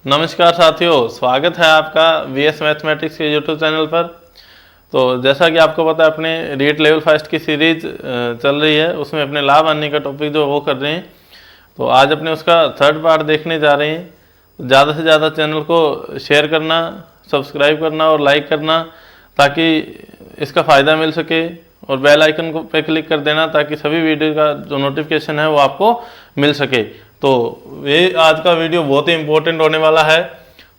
नमस्कार साथियों, स्वागत है आपका वीएस मैथमेटिक्स के यूट्यूब चैनल पर। तो जैसा कि आपको पता है, अपने रीट लेवल फर्स्ट की सीरीज चल रही है, उसमें अपने लाभ आने का टॉपिक जो वो कर रहे हैं। तो आज अपने उसका थर्ड पार्ट देखने जा रहे हैं। ज़्यादा से ज़्यादा चैनल को शेयर करना, सब्सक्राइब करना और लाइक करना, ताकि इसका फ़ायदा मिल सके, और बेल आइकन को पे क्लिक कर देना ताकि सभी वीडियो का जो नोटिफिकेशन है वो आपको मिल सके। तो ये आज का वीडियो बहुत ही इम्पोर्टेंट होने वाला है।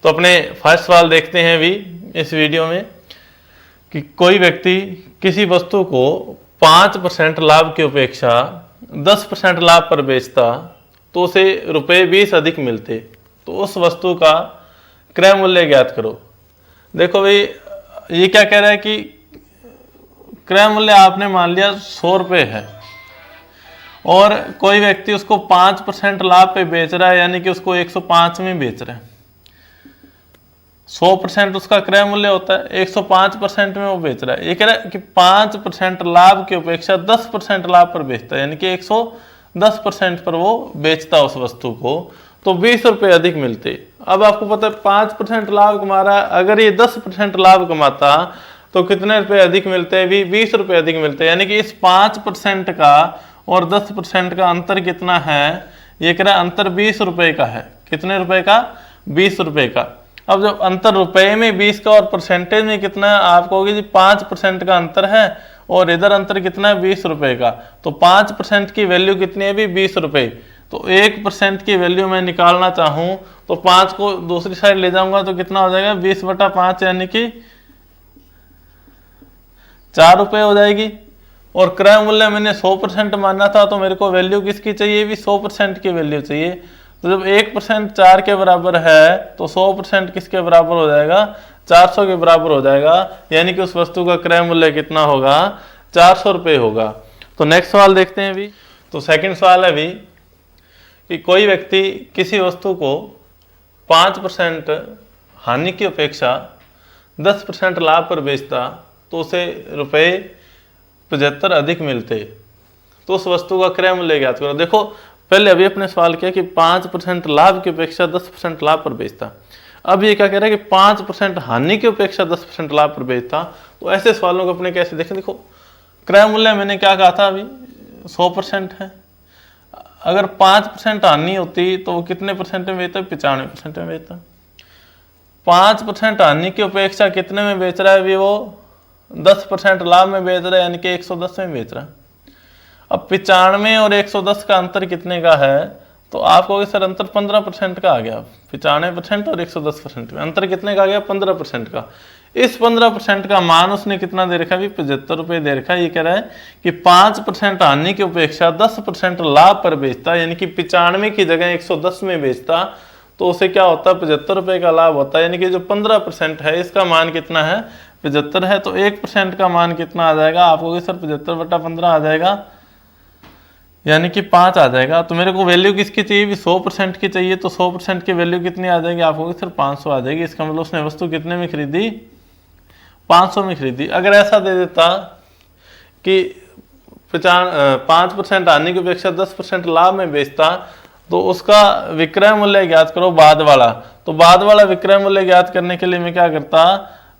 तो अपने फर्स्ट सवाल देखते हैं अभी इस वीडियो में कि कोई व्यक्ति किसी वस्तु को 5% लाभ की अपेक्षा 10% लाभ पर बेचता तो उसे रुपये 20 अधिक मिलते, तो उस वस्तु का क्रय मूल्य ज्ञात करो। देखो भाई, ये क्या कह रहा है कि क्रय मूल्य आपने मान लिया 100 रुपये है, और कोई व्यक्ति उसको 5% लाभ पे बेच रहा है, यानी कि उसको 105 में बेच रहा है। 100% उसका क्रय मूल्य होता है, 105% में वो बेच रहा है। ये कह रहा है कि 5% लाभ की अपेक्षा 10% लाभ पर बेचता है, यानी कि 110% पर वो बेचता उस वस्तु को, तो 20 रुपये अधिक मिलते। अब आपको पता है 5% लाभ कमा रहा है, अगर ये 10% लाभ कमाता तो कितने रुपए अधिक मिलते हैं? भी 20 रुपये अधिक मिलते हैं। यानी कि इस 5% का और 10% का अंतर कितना है? ये कह रहा है अंतर 20 रुपये का है। कितने रुपए का? 20 रुपये का। अब जब अंतर रुपए में 20 का और परसेंटेज में कितना है, आप कहोगे जी 5% का अंतर है और इधर अंतर कितना है? 20 रुपये का। तो 5% की वैल्यू कितनी है? भी 20 रुपये। तो 1% की वैल्यू मैं निकालना चाहूँ तो 5 को दूसरी साइड ले जाऊंगा तो कितना हो जाएगा? 20/5, यानी कि 4 रुपये हो जाएगी। और क्रय मूल्य मैंने 100% माना था, तो मेरे को वैल्यू किसकी चाहिए? भी 100% की वैल्यू चाहिए। तो जब 1% 4 के बराबर है तो 100% किसके बराबर हो जाएगा? 400 के बराबर हो जाएगा। यानी कि उस वस्तु का क्रय मूल्य कितना होगा? 400 रुपये होगा। तो नेक्स्ट सवाल देखते हैं अभी। तो सेकंड सवाल है अभी कि कोई व्यक्ति किसी वस्तु को 5% हानि की अपेक्षा 10% लाभ पर बेचता तो उसे रुपये 75 अधिक मिलते, तो उस वस्तु का क्रय मूल्य ज्ञात करो। देखो, पहले अभी अपने सवाल किया कि 5% लाभ की अपेक्षा 10% लाभ पर बेचता। अब ये क्या कह रहा है कि 5% हानि की अपेक्षा 10% लाभ पर बेचता। तो ऐसे सवालों को अपने कैसे देखें? देखो, क्रय मूल्य मैंने क्या कहा था? अभी 100% है। अगर 5% हानि होती तो वो कितने परसेंट में बेचता? 95% में बेचता। 5% हानि की अपेक्षा कितने में बेच रहा है? अभी वो 10% लाभ में बेच रहा है, यानी कि 110 में बेच रहा है। अब 95 और 110 का अंतर कितने का है? तो आप कहोगे सर अंतर 15% का आ गया। 95% और 110% में अंतर कितने का आ गया? 15% का। इस 15% का मान उसने कितना दे रखा है? 75 रुपये दे रखा है। ये कह रहा है कि 5% हानि की अपेक्षा 10% लाभ पर बेचता, यानी कि 95 की जगह 110 में बेचता, तो उसे क्या होता है? 75 रुपये का लाभ होता है। यानी कि जो 15% है इसका मान कितना है? 75 है। तो 1% का मान कितना आ जाएगा? आप कहोगे सर 75/15 आ जाएगा, यानी कि 5 आ जाएगा। तो मेरे को वैल्यू किसकी चाहिए? भी 100% की चाहिए। तो 100% की वैल्यू कितनी आ जाएगी? आप कहोगे सर 500 आ जाएगी। इसका मतलब उसने वस्तु कितने में खरीदी? 500 में खरीदी। अगर ऐसा दे देता कि 5% हानि की अपेक्षा 10% लाभ में बेचता, तो उसका विक्रय मूल्य ज्ञात करो, बाद वाला। तो बाद वाला विक्रय मूल्य ज्ञात करने के लिए मैं क्या करता?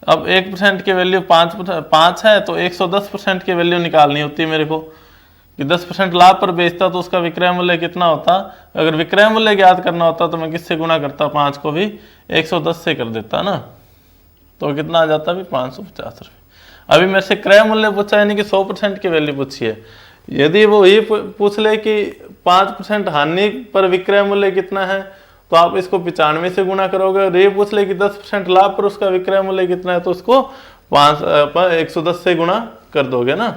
अब 1% की वैल्यू 5 है, तो 110% की वैल्यू निकालनी होती है मेरे को कि 10% लाभ पर बेचता तो उसका विक्रय मूल्य कितना होता। अगर विक्रय मूल्य ज्ञात करना होता तो मैं किससे गुणा करता? 5 को भी 110 से कर देता ना, तो कितना आ जाता? भी 550 रुपये। अभी मेरे से क्रय मूल्य पूछा, यानी कि 100% की वैल्यू पूछी है। यदि वो ये पूछ ले कि 5% हानि पर विक्रय मूल्य कितना है, तो आप इसको 95 से गुणा करोगे। और ये पूछ ले कि 10% लाभ पर उसका विक्रय मूल्य कितना है, तो उसको 110 से गुणा कर दोगे ना।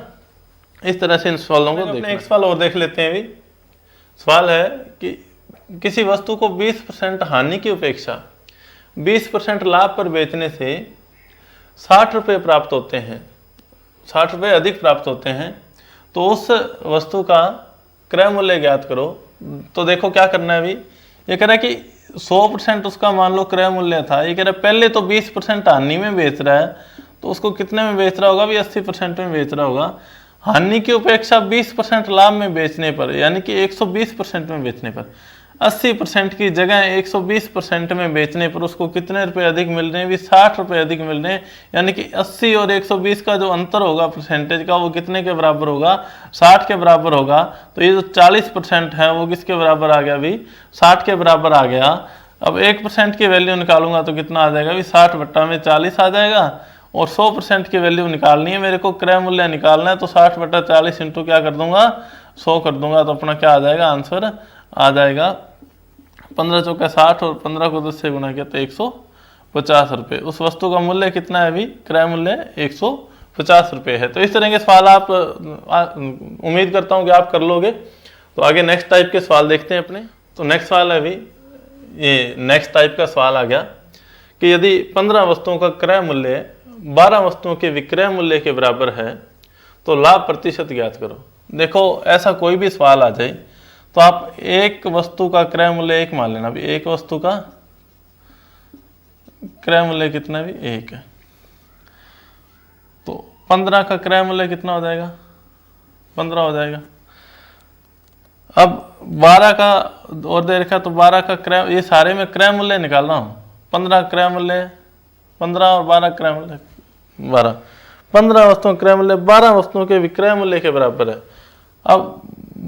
इस तरह से इन सवालों को देखना। एक सवाल और देख लेते हैं। अभी सवाल है कि किसी वस्तु को 20% हानि की अपेक्षा 20% लाभ पर बेचने से 60 रुपये प्राप्त होते हैं, 60 रुपये अधिक प्राप्त होते हैं, तो उस वस्तु का क्रय मूल्य ज्ञात करो। तो देखो क्या करना है। अभी ये कह रहा है कि 100% उसका मान लो क्रय मूल्य था। ये कह रहा है पहले तो 20% हानि में बेच रहा है, तो उसको कितने में बेच रहा होगा? भी 80% में बेच रहा होगा। हानि की अपेक्षा 20% लाभ में बेचने पर, यानी कि 120% में बेचने पर। 80% की जगह 120% में बेचने पर उसको कितने रुपए अधिक मिल रहे हैं भी? 60 रुपए अधिक मिल रहे हैं। यानी कि 80 और 120 का जो अंतर होगा परसेंटेज का, वो कितने के बराबर होगा? 60 के बराबर होगा। तो ये जो 40% है वो किसके बराबर आ गया भी? 60 के बराबर आ गया। अब 1% की वैल्यू निकालूंगा तो कितना आ जाएगा भी? 60 बट्टा में 40 आ जाएगा। और 100% की वैल्यू निकालनी है मेरे को, क्रय मूल्य निकालना है, तो 60 बट्टा 40 इंटू क्या कर दूंगा? 100 कर दूंगा। तो अपना क्या आ जाएगा? आंसर आ जाएगा 15 चौका 60 और 15 को 10 से गुना किया तो 150 रुपये। उस वस्तु का मूल्य कितना है अभी? क्रय मूल्य 150 रुपये है। तो इस तरह के सवाल आप उम्मीद करता हूँ कि आप कर लोगे। तो आगे नेक्स्ट टाइप के सवाल देखते हैं अपने। तो नेक्स्ट सवाल है अभी, ये नेक्स्ट टाइप का सवाल आ गया कि यदि 15 वस्तुओं का क्रय मूल्य 12 वस्तुओं के विक्रय मूल्य के बराबर है तो लाभ प्रतिशत ज्ञात करो। देखो ऐसा कोई भी सवाल आ जाए तो आप एक वस्तु का क्रय मूल्य 1 मान लेना भी। एक वस्तु का क्रय मूल्य कितना भी? 1 है। तो 15 का क्रय मूल्य कितना हो जाएगा? 15 हो जाएगा। अब 12 का और दे रखा तो 12 का क्रय, ये सारे में क्रय मूल्य निकाल रहा हूँ। 15 क्रय मूल्य 15 और 12 क्रय मूल्य 12। 15 वस्तुओं क्रय मूल्य 12 वस्तुओं के विक्रय मूल्य के बराबर है। अब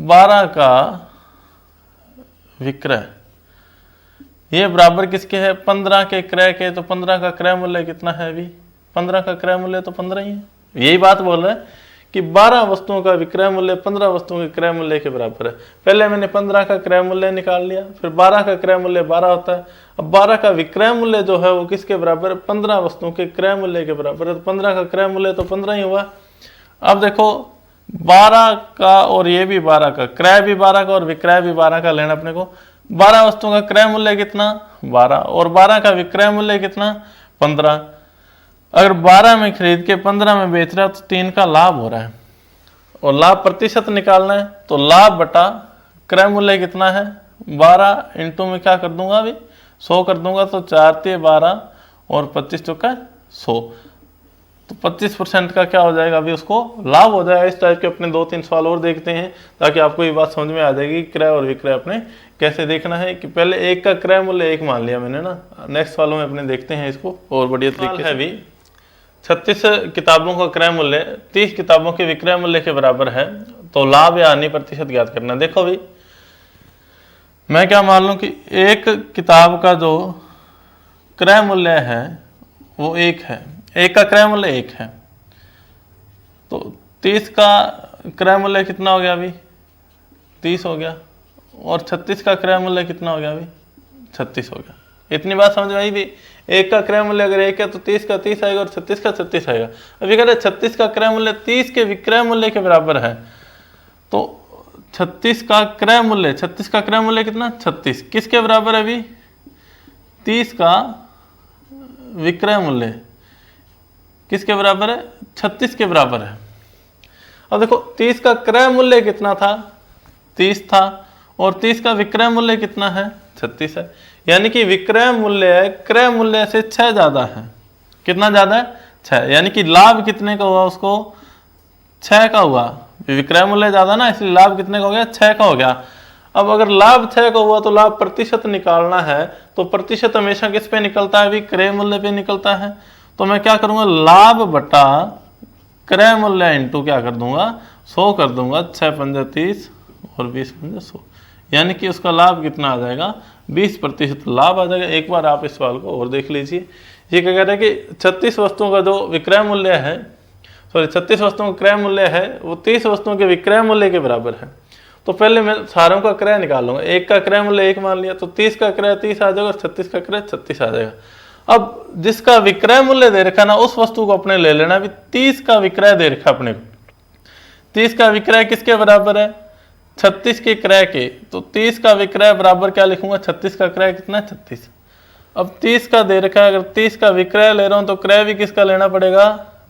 12 का विक्रय ये बराबर किसके है? 15 के क्रय के। तो 15 का क्रय मूल्य कितना है अभी? 15 का क्रय मूल्य तो 15 ही है। यही बात बोल रहे हैं कि 12 वस्तुओं का विक्रय मूल्य 15 वस्तुओं के क्रय मूल्य के बराबर है। पहले मैंने 15 का क्रय मूल्य निकाल लिया, फिर 12 का क्रय मूल्य 12 होता है। अब 12 का विक्रय मूल्य जो है वो किसके बराबर है? 15 वस्तुओं के क्रय मूल्य के बराबर है। तो 15 का क्रय मूल्य तो 15 ही हुआ। अब देखो 12 का और ये भी 12 का, क्रय भी 12 का और विक्रय भी 12 का लेना अपने को। 12 वस्तुओं का क्रय मूल्य कितना? 12 और 12 का विक्रय मूल्य कितना? 15। अगर 12 में खरीद के 15 में बेच रहा है तो 3 का लाभ हो रहा है और लाभ प्रतिशत निकालना है। तो लाभ बटा क्रय मूल्य कितना है? 12 इंटू में क्या कर दूंगा अभी? 100 कर दूंगा। तो 4 × 12 और 25 चौका 100। तो 25% का क्या हो जाएगा अभी? उसको लाभ हो जाएगा। इस टाइप के अपने 2-3 सवाल और देखते हैं ताकि आपको ये बात समझ में आ जाएगी क्रय और विक्रय अपने कैसे देखना है। कि पहले एक का क्रय मूल्य 1 मान लिया मैंने ना। नेक्स्ट सवालों में अपने देखते हैं इसको और बढ़िया तरीके से। अभी 36 किताबों का क्रय मूल्य 30 किताबों के विक्रय मूल्य के बराबर है तो लाभ या हानि प्रतिशत ज्ञात करना। देखो भाई मैं क्या मान लूं कि एक किताब का जो क्रय मूल्य है वो 1 है। एक का क्रय मूल्य 1 है तो 30 का क्रय मूल्य कितना हो गया अभी? 30 हो गया। और 36 का क्रय मूल्य कितना हो गया अभी? 36 हो गया। इतनी बात समझ में आई भी? एक का क्रय मूल्य अगर 1 है तो 30 का 30 आएगा और 36 का 36 आएगा। अभी कह रहे 36 का क्रय मूल्य 30 के विक्रय मूल्य के बराबर है तो 36 का क्रय मूल्य, 36 का क्रय मूल्य कितना? 36 किसके बराबर है अभी? 30 का विक्रय मूल्य किसके बराबर है? 36 के बराबर है। अब देखो 30 का क्रय मूल्य कितना था? 30 था और 30 का विक्रय मूल्य कितना है? 36 है। यानी कि विक्रय मूल्य क्रय मूल्य से 6 ज्यादा है। कितना ज्यादा है? 6। यानी कि लाभ कितने का हुआ? उसको 6 का हुआ। विक्रय मूल्य ज्यादा ना, इसलिए लाभ कितने का हो गया? 6 का हो गया। अब अगर लाभ 6 का हुआ तो लाभ प्रतिशत निकालना है तो प्रतिशत हमेशा किस पे निकलता है? अभी क्रय मूल्य पे निकलता है। तो मैं क्या करूंगा? लाभ बटा क्रय मूल्य इंटू क्या कर दूंगा? 100 कर दूंगा। 6 × 5 = 30 और 20 × 5 = 100। यानी कि उसका लाभ कितना आ जाएगा? 20% लाभ आ जाएगा। एक बार आप इस सवाल को और देख लीजिए। ये क्या कह रहा है कि 36 वस्तुओं का जो विक्रय मूल्य है, 36 वस्तुओं का क्रय मूल्य है वो 30 वस्तुओं के विक्रय मूल्य के बराबर है। तो पहले मैं सारों का क्रय निकाल लूंगा। एक का क्रय मूल्य 1 मान लिया तो 30 का क्रय 30 आ जाएगा और 36 का क्रय 36 आ जाएगा। अब जिसका विक्रय मूल्य दे रखा ना उस वस्तु को अपने ले लेना। अभी 30 का विक्रय दे रखा अपने को। 30 का विक्रय किसके बराबर है? 36 के क्रय के। तो 30 का विक्रय बराबर क्या लिखूंगा? 36 का क्रय कितना है? 36। अब 30 का दे रखा है, अगर 30 का विक्रय ले रहा हूं तो क्रय भी किसका लेना पड़ेगा?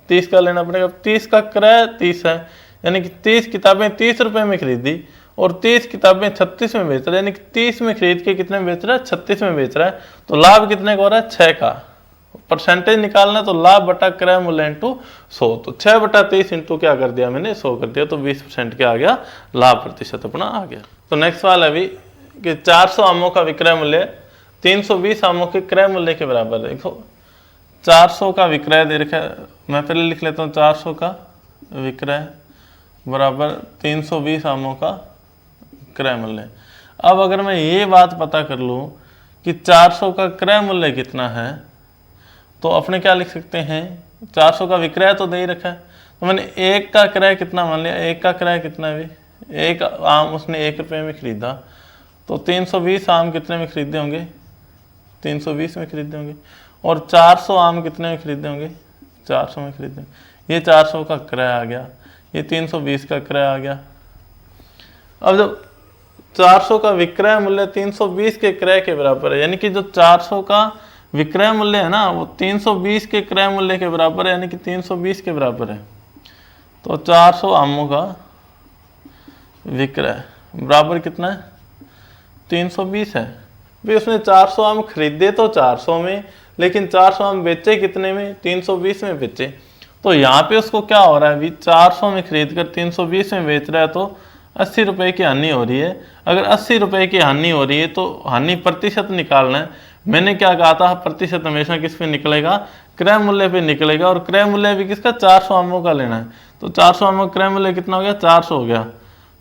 30 का लेना पड़ेगा। 30 का क्रय 30 है, यानी कि 30 किताबें 30 रुपए में खरीदी और 30 किताबें 36 में बेच रहा है। यानी कि 30 में खरीद के कितने में बेच रहा है? 36 में बेच रहा है। तो लाभ कितने का हो रहा है? 6 का। परसेंटेज निकालना तो लाभ बटा क्रय मूल्य इंटू 100। तो 6 बटा 30 इंटू क्या कर दिया मैंने? 100 कर दिया। तो 20% क्या आ गया? लाभ प्रतिशत अपना आ गया। तो नेक्स्ट सवाल है अभी कि 400 आमों का विक्रय मूल्य 320 आमों के क्रय मूल्य के बराबर है। देखो 400 का विक्रय दे रखा है, मैं पहले लिख लेता हूँ 400 का विक्रय बराबर 320 आमों का क्रय मूल्य। अब अगर मैं ये बात पता कर लूँ कि 400 का क्रय मूल्य कितना है, तो अपने क्या लिख सकते हैं, 400 का विक्रय तो दे ही रखा है, तो मैंने एक का क्रय कितना मान लिया, एक का क्रय कितना है भी, एक आम उसने 1 रुपये में खरीदा, तो 320 आम कितने में खरीदे होंगे, 320 में खरीदे होंगे, और 400 आम कितने में खरीदे होंगे, 400 में खरीदे होंगे। ये 400 का क्रय आ गया, ये 320 का क्रय आ गया। अब जब 400 का विक्रय मूल्य 320 के क्रय के बराबर है, यानी कि जो 400 का विक्रय मूल्य है ना वो 320 के क्रय मूल्य के बराबर है, यानी कि 320 के बराबर है। तो 400 आमों का विक्रय बराबर कितना है, 320 है। भाई उसने 400 आम खरीदे तो 400 में, लेकिन 400 आम बेचे कितने में, 320 में बेचे। तो यहाँ पे उसको क्या हो रहा है अभी, 400 में खरीद कर 320 में बेच रहा है, तो 80 रुपये की हानि हो रही है। अगर 80 रुपये की हानि हो रही है तो हानि प्रतिशत निकालना है। मैंने क्या कहा था, प्रतिशत हमेशा किस पे निकलेगा, क्रय मूल्य पे निकलेगा, और क्रय मूल्य भी किसका, 400 आमों का लेना है। तो 400 आमों का क्रय मूल्य कितना हो गया, 400 हो गया।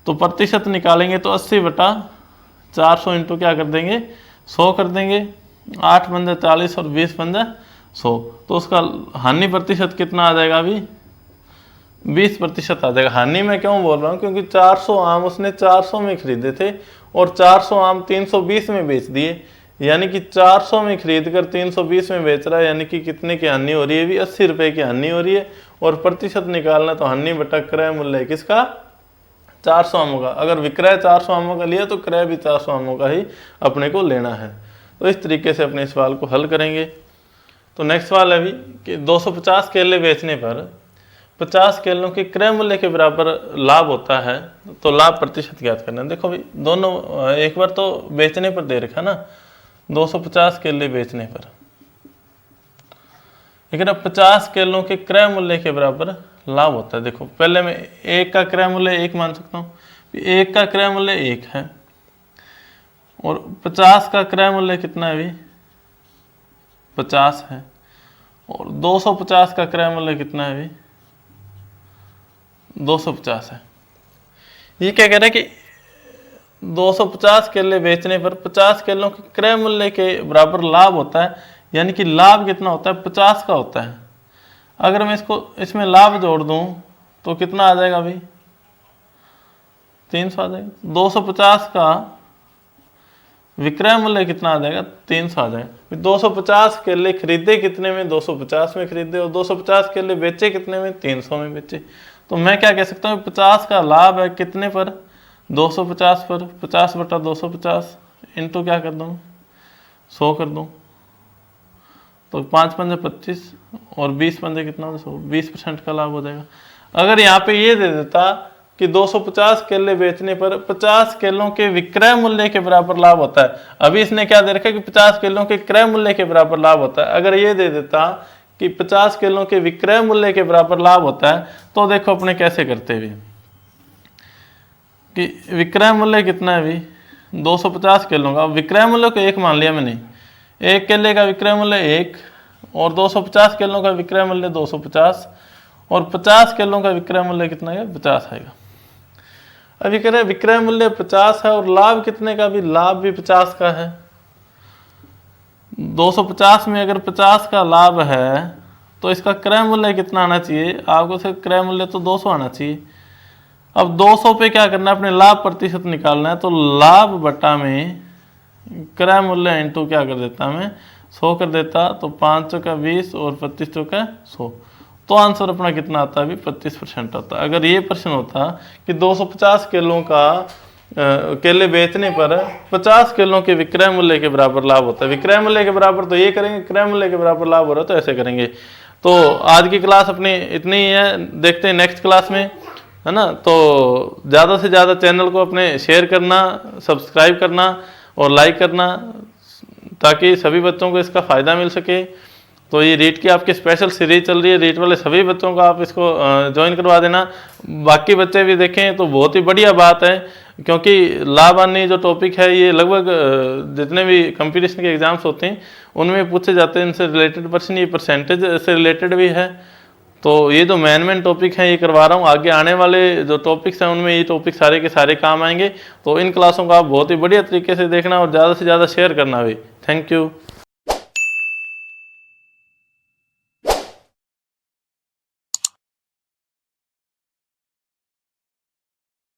तो प्रतिशत निकालेंगे तो 80/400 इंटू क्या कर देंगे, 100 कर देंगे। 8 पंजे 40 और 20 पंजे 100, तो उसका हानि प्रतिशत कितना आ जाएगा अभी, 20% आ जाएगा। हानि मैं क्यों बोल रहा हूँ, क्योंकि 400 आम उसने 400 में खरीदे थे और 400 आम 320 में बेच दिए, यानी कि 400 में खरीद कर 320 में बेच रहा है, यानी कि कितने की हानि हो रही है भी, 80 रुपये की हानि हो रही है। और प्रतिशत निकालना तो हानि बटा क्रय मूल्य किसका, 400 आमों का। अगर विक्रय 400 आमों का लिया तो क्रय भी 400 आमों का ही अपने को लेना है। तो इस तरीके से अपने सवाल को हल करेंगे। तो नेक्स्ट सवाल है अभी कि 250 केले बेचने पर 50 केलों के क्रय मूल्य के बराबर लाभ होता है, तो लाभ प्रतिशत ज्ञात करना है। देखो भाई दोनों एक बार तो बेचने पर दे रखा ना, 250 केले बेचने पर, लेकिन अब 50 केलों के क्रय मूल्य के बराबर लाभ होता है। देखो पहले मैं एक का क्रय मूल्य 1 मान सकता हूँ, एक का क्रय मूल्य 1 है, और 50 का क्रय मूल्य कितना है अभी, 50 है, और 250 का क्रय मूल्य कितना है अभी, 250 है। ये क्या कह रहा है कि 250 केले बेचने पर 50 केलों के क्रय मूल्य के बराबर लाभ होता है, यानी कि लाभ कितना होता है, 50 का होता है। अगर मैं इसमें लाभ जोड़ दूं तो कितना आ जाएगा अभी, 300 आ जाएगा। 250 का विक्रय मूल्य कितना आ जाएगा, 300 आ जाएगा। 250 केले खरीदे कितने में, 250 में खरीदे, और 250 केले बेचे कितने में, 300 में बेचे। तो मैं क्या कह सकता हूँ, 50 का लाभ है कितने पर, 250 पर, 50/250 इंटू क्या कर दूँ, 100 कर दूँ, तो 5 पंजे 25 और 20 पंजे कितना, 100, 20% का लाभ हो जाएगा। अगर यहाँ पे ये दे देता कि 250 केले बेचने पर 50 केलों के विक्रय मूल्य के बराबर लाभ होता है, अभी इसने क्या दे रखा है कि 50 केलों के क्रय मूल्य के बराबर लाभ होता है। अगर ये दे देता कि 50 केलों के विक्रय मूल्य के बराबर लाभ होता है, तो देखो अपने कैसे करते हुए कि विक्रय मूल्य कितना है अभी, 250 केलों का, विक्रय मूल्य को 1 मान लिया मैंने, 1 केले का विक्रय मूल्य 1, और 250 केलों का विक्रय मूल्य 250, और 50 केलों का विक्रय मूल्य कितना है, 50 आएगा। अभी कह रहे विक्रय मूल्य 50 है और लाभ कितने का, भी लाभ भी 50 का है। 250 में अगर 50 का लाभ है तो इसका क्रय मूल्य कितना आना चाहिए, आपको से क्रय मूल्य तो 200 आना चाहिए। अब 200 पे क्या करना है, अपने लाभ प्रतिशत निकालना है, तो लाभ बटा में क्रय मूल्य इंटू क्या कर देता मैं, 100 कर देता, तो 5 चौका 20 और 25 चौका 100, तो आंसर अपना कितना आता है, 25% आता। अगर ये प्रश्न होता कि 250 केलों का केले बेचने पर 50 केलों के विक्रय मूल्य के बराबर लाभ होता है, विक्रय मूल्य के बराबर तो ये करेंगे, क्रय मूल्य के बराबर लाभ हो रहा है तो ऐसे करेंगे। तो आज की क्लास अपनी इतनी ही है, देखते हैं नेक्स्ट क्लास में, है ना। तो ज़्यादा से ज़्यादा चैनल को अपने शेयर करना, सब्सक्राइब करना और लाइक करना, ताकि सभी बच्चों को इसका फ़ायदा मिल सके। तो ये रीट की आपकी स्पेशल सीरीज चल रही है, रीट वाले सभी बच्चों को आप इसको ज्वाइन करवा देना। बाकी बच्चे भी देखें तो बहुत ही बढ़िया बात है, क्योंकि लाभान्वित जो टॉपिक है ये लगभग जितने भी कंपटीशन के एग्जाम्स होते हैं उनमें पूछे जाते हैं, इनसे रिलेटेड पर्सन, ये परसेंटेज से रिलेटेड भी है। तो ये जो मेन टॉपिक है ये करवा रहा हूँ, आगे आने वाले जो टॉपिक्स हैं उनमें ये टॉपिक सारे के सारे काम आएंगे। तो इन क्लासों को आप बहुत ही बढ़िया तरीके से देखना और ज़्यादा से ज़्यादा शेयर करना भी। Thank you.